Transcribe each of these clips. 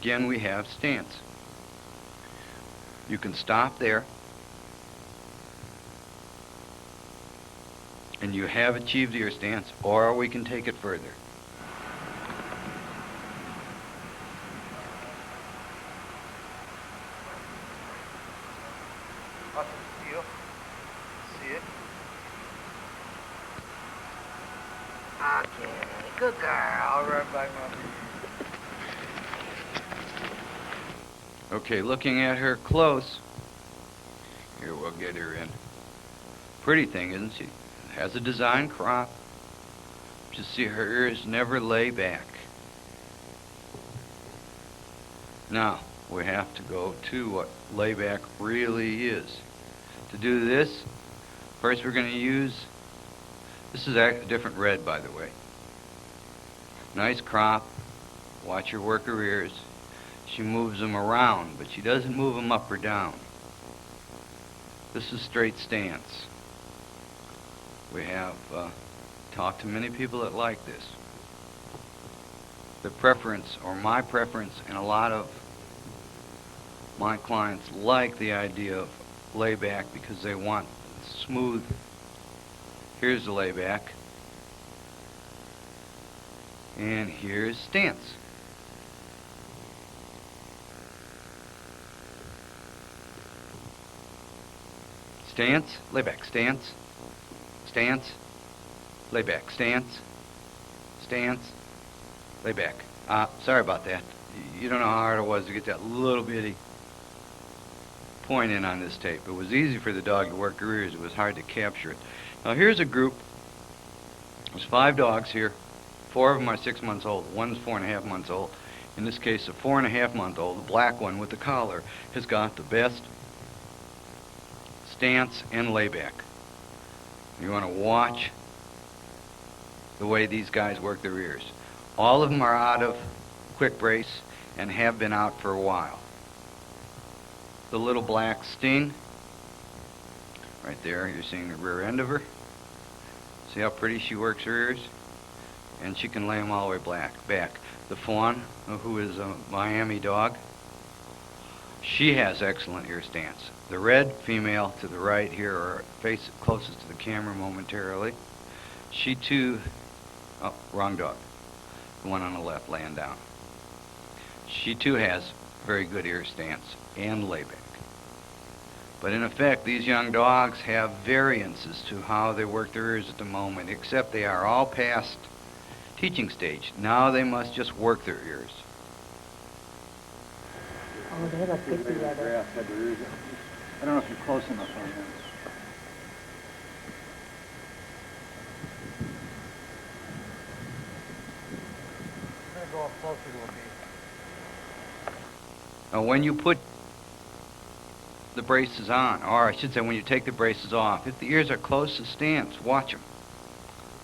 Again, we have stance. You can stop there, and you have achieved ear stance, or we can take it further. See it? Okay, good girl. Right by my... Okay, looking at her close. Here, we'll get her in. Pretty thing, isn't she? Has a design crop. Just see her ears never lay back. Now, we have to go to what layback really is. To do this, first we're going to use, this is a different red, by the way. Nice crop. Watch her work her ears. She moves them around, but she doesn't move them up or down. This is straight stance. We have talked to many people that like this. The preference, or my preference, and a lot of my clients like the idea of layback because they want smooth. Here's the layback. And here's stance. Stance, layback, stance, stance, layback, stance, stance, layback. Sorry about that. You don't know how hard it was to get that little bitty point in on this tape. It was easy for the dog to work her ears. It was hard to capture it. Now here's a group. There's 5 dogs here. 4 of them are 6 months old. One's 4.5 months old. In this case, a 4.5-month-old, the black one with the collar, has got the best stance and layback. You want to watch the way these guys work their ears. All of them are out of quickbrace and have been out for a while. The little black Sting, right there, you're seeing the rear end of her. See how pretty she works her ears? And she can lay them all the way back. The fawn, who is a Miami dog, she has excellent ear stance. The red female to the right here, or face closest to the camera momentarily, she too, oh, wrong dog. The one on the left laying down. She too has very good ear stance and layback. But in effect, these young dogs have variances to how they work their ears at the moment, except they are all past teaching stage. Now they must just work their ears. Oh, they look good together. I don't know if you're close enough on that. I'm going to go up closer to a bee. Now when you put the braces on, or I should say when you take the braces off, if the ears are close to stance, watch them.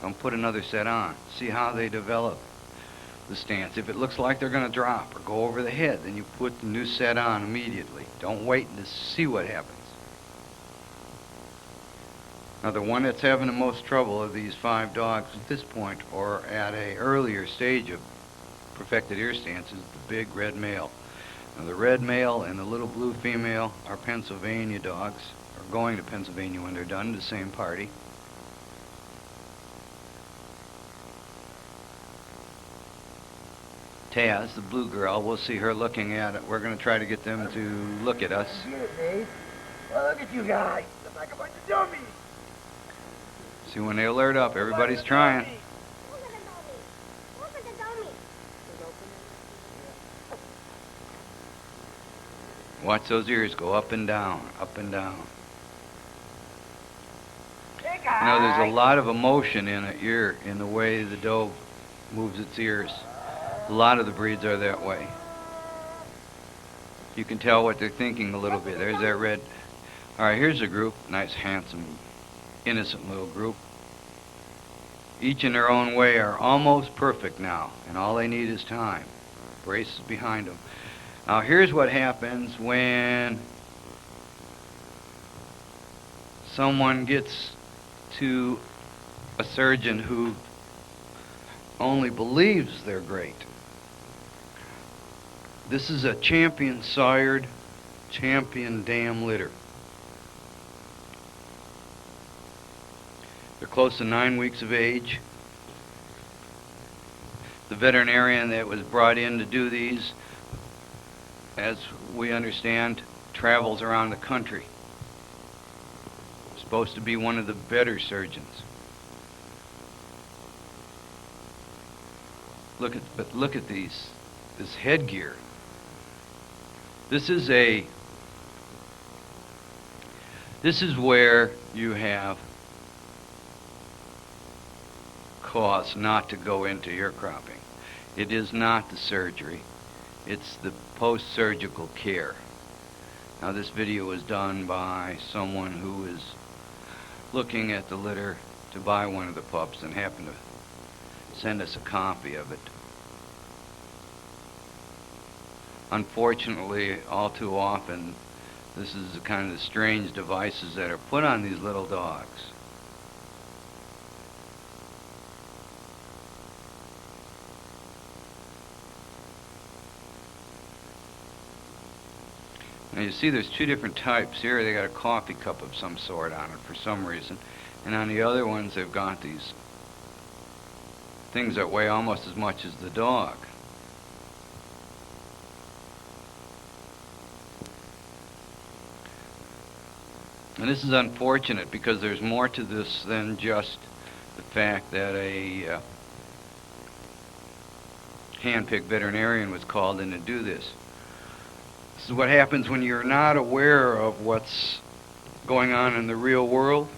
Don't put another set on. See how they develop the stance. If it looks like they're going to drop or go over the head, then you put the new set on immediately. Don't wait to see what happens. Now the one that's having the most trouble of these 5 dogs at this point, or at an earlier stage of perfected ear stance, is the big red male. Now the red male and the little blue female are Pennsylvania dogs, or going to Pennsylvania when they're done, the same party. Taz, the blue girl, we'll see her looking at it. We're going to try to get them to look at us. Well, look at you guys. Look like a bunch of dummies. See, when they alert up, everybody's trying. Watch those ears go up and down, up and down. You know, there's a lot of emotion in an ear in the way the doe moves its ears. A lot of the breeds are that way. You can tell what they're thinking a little bit. There's that red. All right, here's a group. Nice, handsome, innocent little group. Each in their own way are almost perfect now, and all they need is time. Braces behind them. Now here's what happens when someone gets to a surgeon who only believes they're great. This is a champion sired, champion dam litter. They're close to 9 weeks of age. The veterinarian that was brought in to do these, as we understand, travels around the country. Supposed to be one of the better surgeons. Look at this headgear. This is where you have cause not to go into ear cropping. It is not the surgery. It's the post-surgical care. Now this video was done by someone who is looking at the litter to buy one of the pups and happened to send us a copy of it. Unfortunately, all too often, this is the kind of strange devices that are put on these little dogs. Now you see there's two different types. Here they got a coffee cup of some sort on it for some reason. And on the other ones they've got these things that weigh almost as much as the dog. And this is unfortunate because there's more to this than just the fact that a hand-picked veterinarian was called in to do this. This is what happens when you're not aware of what's going on in the real world.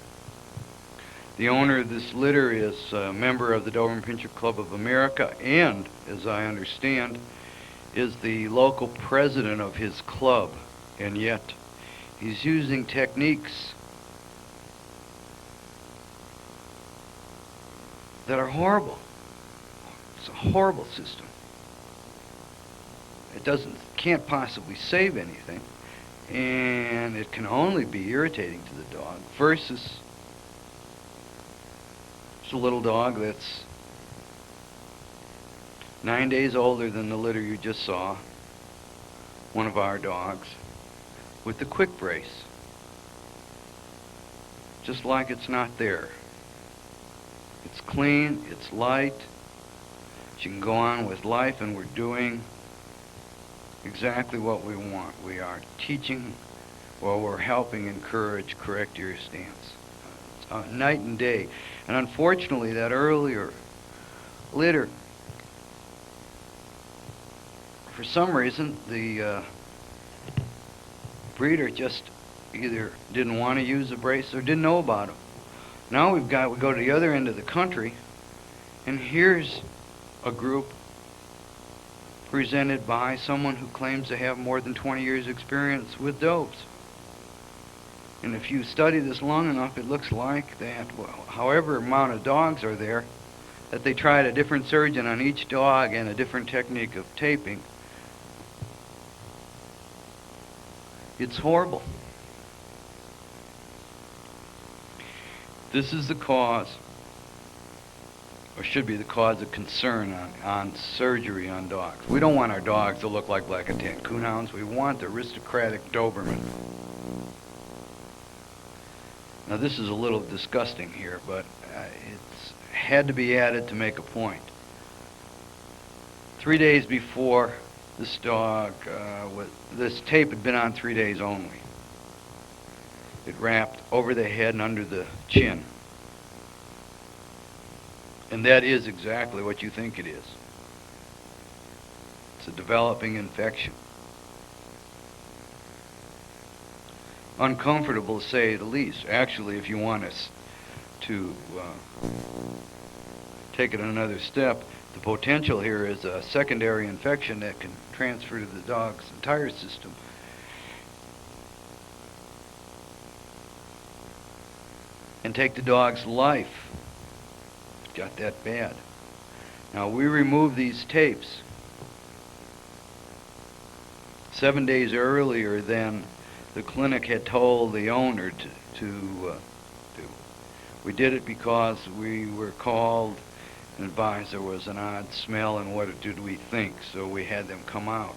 The owner of this litter is a member of the Doberman Pinscher Club of America and, as I understand, is the local president of his club. And yet, he's using techniques that are horrible. It's a horrible system. It can't possibly save anything, and it can only be irritating to the dog versus it's a little dog that's 9 days older than the litter you just saw, one of our dogs, with the quick brace. Just like it's not there. It's clean, it's light, she can go on with life, and we're doing exactly what we want. We are teaching, well, we're helping encourage correct ear stance. It's night and day. And unfortunately, that earlier litter, for some reason, the breeder just either didn't want to use the brace or didn't know about them. Now we go to the other end of the country, and here's a group presented by someone who claims to have more than 20 years experience with dogs. And if you study this long enough, it looks like that, well, however amount of dogs are there, that they tried a different surgeon on each dog and a different technique of taping. It's horrible. This is the cause, or should be the cause of concern on surgery on dogs. We don't want our dogs to look like Black and Tan Coonhounds. We want aristocratic Doberman. Now this is a little disgusting here, but it's had to be added to make a point. 3 days before this dog, this tape had been on 3 days only. It wrapped over the head and under the chin. And that is exactly what you think it is. It's a developing infection. Uncomfortable to say the least. Actually, if you want us to take it another step, the potential here is a secondary infection that can transfer to the dog's entire system. And take the dog's life. It got that bad. Now we removed these tapes 7 days earlier than the clinic had told the owner to do. We did it because we were called and advised there was an odd smell, and what did we think, so we had them come out.